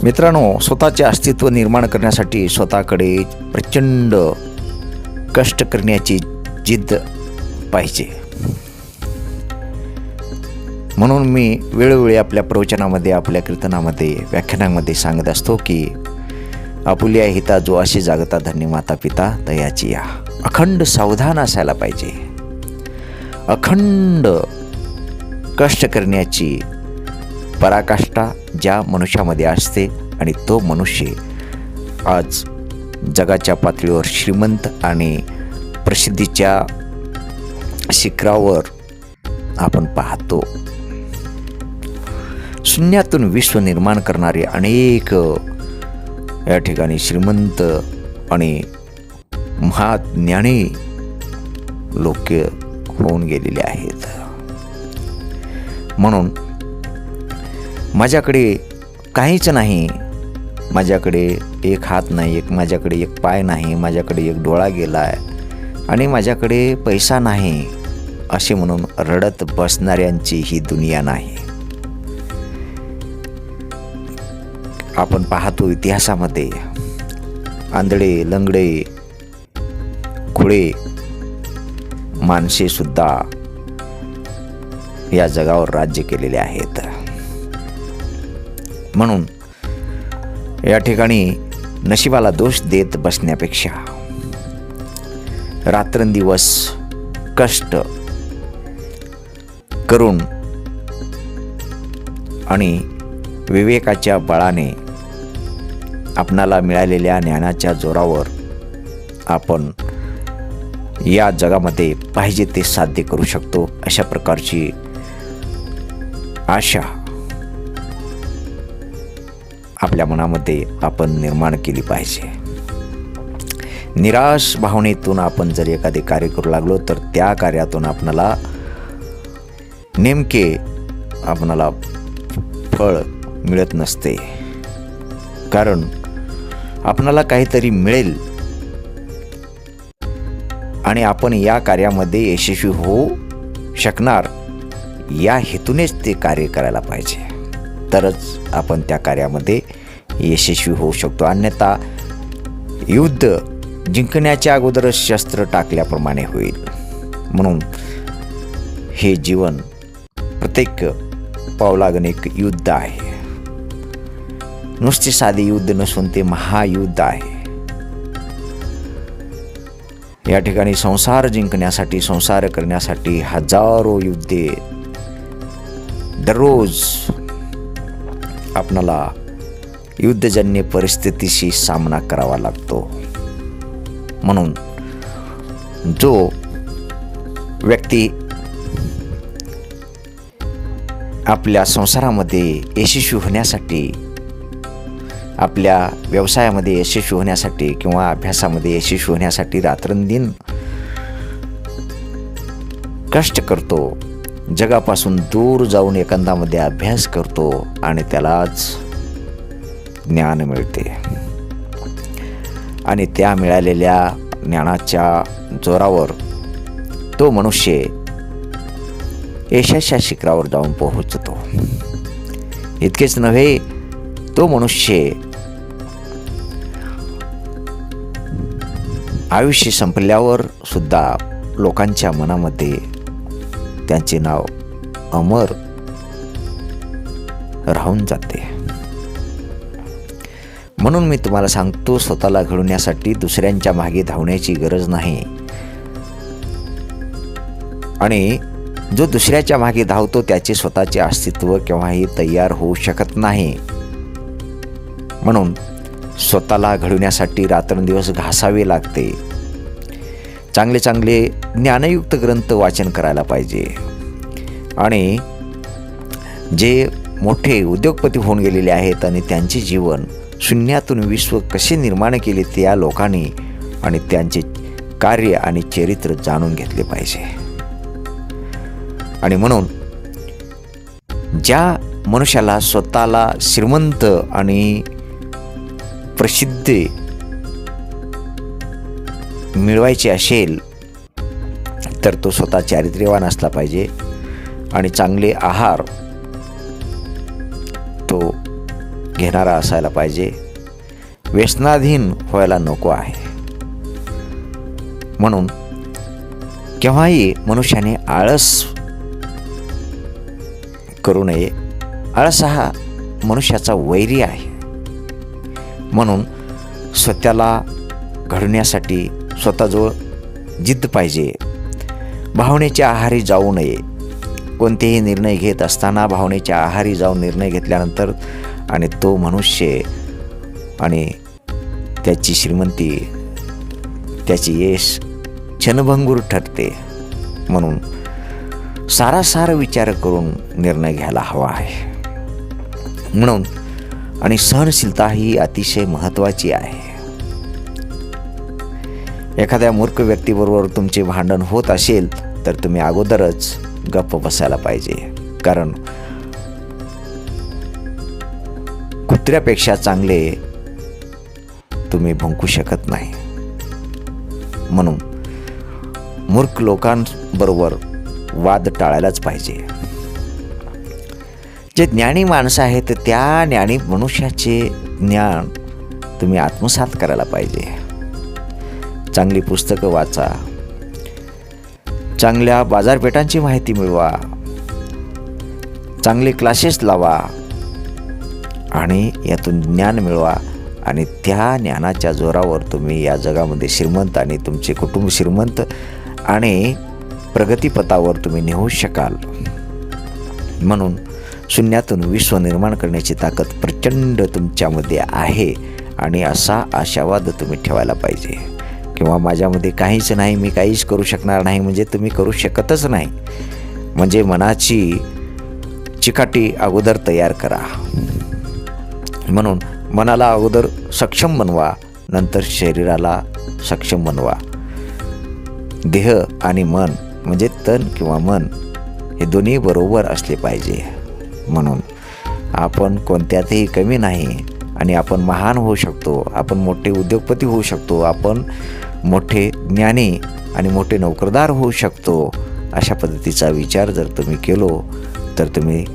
मित्रांनो, स्वतःचे अस्तित्व निर्माण करण्यासाठी स्वतःकडे प्रचंड कष्ट करण्याची जिद्द पाहिजे. म्हणून मी वेळोवेळी आपल्या प्रवचनामध्ये, आपल्या कीर्तनामध्ये, व्याख्यानांमध्ये सांगत असतो की आपुल्या हिता जो अशी जागता धन्य माता पिता दयाची या. अखंड सावधान असायला पाहिजे. अखंड कष्ट करण्याची पराकाष्ठा ज्या मनुष्यामध्ये असते आणि तो मनुष्य आज जगाच्या पातळीवर श्रीमंत आणि प्रसिद्धीच्या शिखरावर आपण पाहतो. शून्यातून विश्व निर्माण करणारे अनेक या ठिकाणी श्रीमंत आणि महाज्ञानी लोक होऊन गेलेले आहेत. म्हणून माझ्याकडे काहीच नाही, माझ्याकडे एक हात नाही, माझ्याकडे एक पाय नाही, माझ्याकडे एक डोळा गेला आहे आणि माझ्याकडे पैसा नाही असे म्हणून रडत बसणाऱ्यांची ही दुनिया नाही. आपण पाहतो इतिहासामध्ये आंधळे, लंगडे, खुळे माणसे सुद्धा या जगावर राज्य केलेले आहेत. म्हणून या ठिकाणी नशिबाला दोष देत बसण्यापेक्षा रात्रंदिवस कष्ट करून आणि विवेकाच्या बळाने आपणाला मिळालेल्या ज्ञानाच्या जोरावर आपण या जगामध्ये पाहिजे ते साध्य करू शकतो, अशा प्रकारची आशा आपल्या मनामध्ये आपण निर्माण केली पाहिजे. निराश भावनेतून आपण जर एखादे कार्य करू लागलो तर त्या कार्यातून आपणाला नेमके आपणाला फळ मिळत नसते. कारण आपणाला काहीतरी मिळेल आणि आपण या कार्यामध्ये यशस्वी होऊ शकणार या हेतूनेच ते कार्य करायला पाहिजे, तरच आपण त्या कार्यामध्ये यशस्वी होऊ शकतो. अन्यथा युद्ध जिंकण्याच्या अगोदरच शस्त्र टाकल्याप्रमाणे होईल. म्हणून हे जीवन प्रत्येक पावलागणे एक युद्ध आहे. नुसते साधे युद्ध नसून ते महायुद्ध आहे. या ठिकाणी संसार जिंकण्यासाठी, संसार करण्यासाठी हजारो युद्धे दररोज आपणाला युद्धजन्य परिस्थितीशी सामना करावा लागतो. म्हणून जो व्यक्ती आपल्या संसारामध्ये यशस्वी होण्यासाठी, आपल्या व्यवसायामध्ये यशस्वी होण्यासाठी किंवा अभ्यासामध्ये यशस्वी होण्यासाठी रात्रंदिन कष्ट करतो, जगापासून दूर जाऊन एकांतामध्ये अभ्यास करतो आणि त्यालाच ज्ञान मिळते आणि त्या मिळालेल्या ज्ञानाच्या जोरावर तो मनुष्य यशाच्या शिखरावर जाऊन पोहोचतो. इतकेच नव्हे, तो मनुष्य आयुष्य संपल्यावर सुद्धा लोकांच्या मनामध्ये त्यांचे नाव अमर राहून जाते. म्हणून मी तुम्हाला सांगतो, स्वतःला घडवण्यासाठी दुसऱ्यांच्या मागे धावण्याची गरज नाही. आणि जो दुसऱ्याच्या मागे धावतो त्याचे स्वतःचे अस्तित्व केव्हाही तयार होऊ शकत नाही. म्हणून स्वतःला घडवण्यासाठी रात्रंदिवस घासावे लागते. चांगले चांगले ज्ञानयुक्त ग्रंथ वाचन करायला पाहिजे. आणि जे मोठे उद्योगपती होऊन गेलेले आहेत आणि त्यांचे जीवन शून्यातून विश्व कसे निर्माण केले त्या लोकांनी आणि त्यांचे कार्य आणि चरित्र जाणून घेतले पाहिजे. आणि म्हणून ज्या मनुष्याला स्वतःला श्रीमंत आणि प्रसिद्धी मिळवायची असेल तर तो स्वतः चारित्र्यवान असला पाहिजे आणि चांगले आहार तो घेणारा असायला पाहिजे. व्यसनाधीन व्हायला नको आहे. म्हणून केव्हाही मनुष्याने आळस करू नये. आळस हा मनुष्याचा वैरी आहे. म्हणून स्वतःला घडवण्यासाठी स्वतःजवळ जिद्द पाहिजे. भावनेच्या आहारी जाऊ नये. कोणतेही निर्णय घेत असताना भावनेच्या आहारी जाऊन निर्णय घेतल्यानंतर आणि तो मनुष्य आणि त्याची श्रीमंती, त्याची यश क्षणभंगूर ठरते. म्हणून सारासार विचार करून निर्णय घ्यायला हवा आहे. म्हणून आणि सहनशीलता ही अतिशय महत्त्वाची आहे. एखाद्या मूर्ख व्यक्तीबरोबर तुमचे भांडण होत असेल तर तुम्ही अगोदरच गप्प बसायला पाहिजे. कारण कुत्र्यापेक्षा चांगले तुम्ही भुंकू शकत नाही. म्हणून मूर्ख लोकांबरोबर वाद टाळायलाच पाहिजे. जे ज्ञानी माणसं आहेत त्या ज्ञानी मनुष्याचे ज्ञान तुम्ही आत्मसात करायला पाहिजे. चांगली पुस्तकं वाचा. चांगल्या बाजारपेठांची माहिती मिळवा. चांगले क्लासेस लावा आणि यातून ज्ञान मिळवा. आणि त्या ज्ञानाच्या जोरावर तुम्ही या जगामध्ये श्रीमंत आणि तुमचे कुटुंब श्रीमंत आणि प्रगतीपथावर तुम्ही नेऊ शकाल. म्हणून शून्यातून विश्व निर्माण करण्याची ताकद प्रचंड तुमच्यामध्ये आहे. आणि असा आशावाद तुम्ही ठेवायला पाहिजे. किंवा माझ्यामध्ये काहीच नाही, मी काहीच करू शकणार नाही म्हणजे तुम्ही करू शकतच नाही. म्हणजे मनाची चिकाटी अगोदर तयार करा. म्हणून मनाला अगोदर सक्षम बनवा, नंतर शरीराला सक्षम बनवा. देह आणि मन म्हणजे तन किंवा मन हे दोन्ही बरोबर असले पाहिजे. म्हणून आपण कोणत्यातही कमी नाही आणि आपण महान होऊ शकतो. आपण मोठे उद्योगपती होऊ शकतो. आपण मोठे ज्ञानी आणि मोठे नोकरदार होऊ शकतो. अशा पद्धतीचा विचार जर तुम्ही केलो तर तुम्ही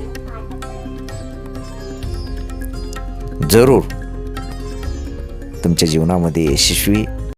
जरूर तुमच्या जीवनामध्ये यशस्वी